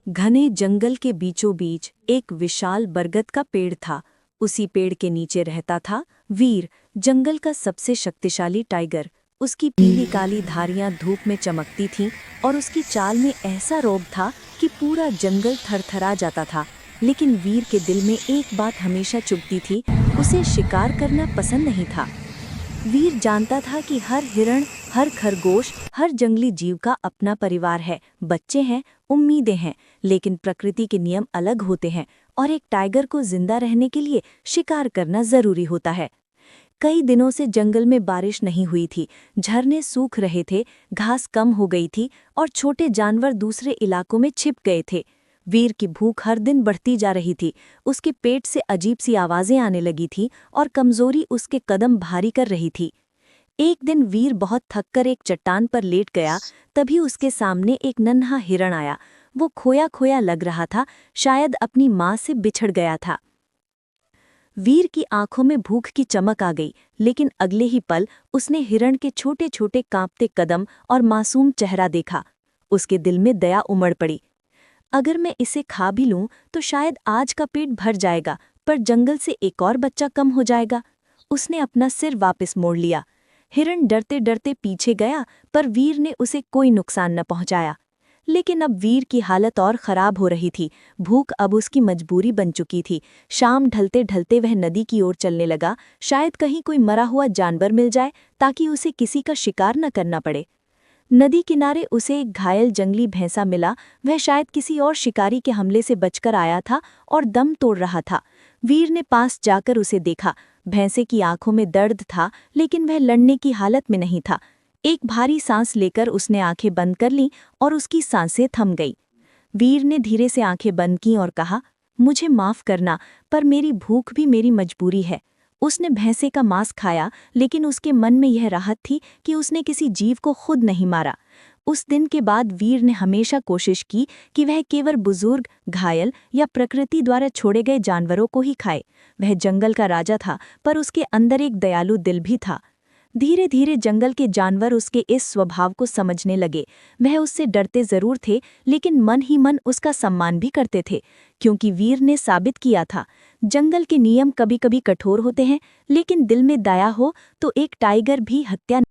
घने जंगल के बीचों बीच एक विशाल बरगद का पेड़ था। उसी पेड़ के नीचे रहता था वीर, जंगल का सबसे शक्तिशाली टाइगर। उसकी पीली काली धारियां धूप में चमकती थीं और उसकी चाल में ऐसा रौब था कि पूरा जंगल थरथरा जाता था। लेकिन वीर के दिल में एक बात हमेशा चुभती थी, उसे शिकार करना पसंद नहीं था। वीर जानता था कि हर हिरण, हर खरगोश, हर जंगली जीव का अपना परिवार है, बच्चे हैं, उम्मीदें हैं, लेकिन प्रकृति के नियम अलग होते हैं और एक टाइगर को जिंदा रहने के लिए शिकार करना जरूरी होता है। कई दिनों से जंगल में बारिश नहीं हुई थी, झरने सूख रहे थे, घास कम हो गई थी और छोटे जानवर दूसरे इलाकों में छिप गए थे। वीर की भूख हर दिन बढ़ती जा रही थी, उसके पेट से अजीब सी आवाजें आने लगी थी और कमजोरी उसके कदम भारी कर रही थी। एक दिन वीर बहुत थककर एक चट्टान पर लेट गया, तभी उसके सामने एक नन्हा हिरण आया। वो खोया खोया लग रहा था, शायद अपनी माँ से बिछड़ गया था। वीर की आंखों में भूख की चमक आ गई, लेकिन अगले ही पल उसने हिरण के छोटे छोटे कांपते कदम और मासूम चेहरा देखा। उसके दिल में दया उमड़ पड़ी। अगर मैं इसे खा भी लूं तो शायद आज का पेट भर जाएगा, पर जंगल से एक और बच्चा कम हो जाएगा। उसने अपना सिर वापस मोड़ लिया। हिरण डरते डरते पीछे गया, पर वीर ने उसे कोई नुकसान न पहुंचाया। लेकिन अब वीर की हालत और खराब हो रही थी। भूख अब उसकी मजबूरी बन चुकी थी। शाम ढलते ढलते वह नदी की ओर चलने लगा, शायद कहीं कोई मरा हुआ जानवर मिल जाए ताकि उसे किसी का शिकार न करना पड़े। नदी किनारे उसे एक घायल जंगली भैंसा मिला। वह शायद किसी और शिकारी के हमले से बचकर आया था और दम तोड़ रहा था। वीर ने पास जाकर उसे देखा। भैंसे की आंखों में दर्द था, लेकिन वह लड़ने की हालत में नहीं था। एक भारी सांस लेकर उसने आंखें बंद कर लीं और उसकी सांसें थम गई। वीर ने धीरे से आंखें बंद की और कहा, मुझे माफ करना, पर मेरी भूख भी मेरी मजबूरी है। उसने भैंसे का मांस खाया, लेकिन उसके मन में यह राहत थी कि उसने किसी जीव को खुद नहीं मारा। उस दिन के बाद वीर ने हमेशा कोशिश की कि वह केवल बुजुर्ग, घायल या प्रकृति द्वारा छोड़े गए जानवरों को ही खाए। वह जंगल का राजा था, पर उसके अंदर एक दयालु दिल भी था। धीरे धीरे जंगल के जानवर उसके इस स्वभाव को समझने लगे। वह उससे डरते जरूर थे, लेकिन मन ही मन उसका सम्मान भी करते थे, क्योंकि वीर ने साबित किया था, जंगल के नियम कभी कभी कठोर होते हैं, लेकिन दिल में दया हो तो एक टाइगर भी हत्या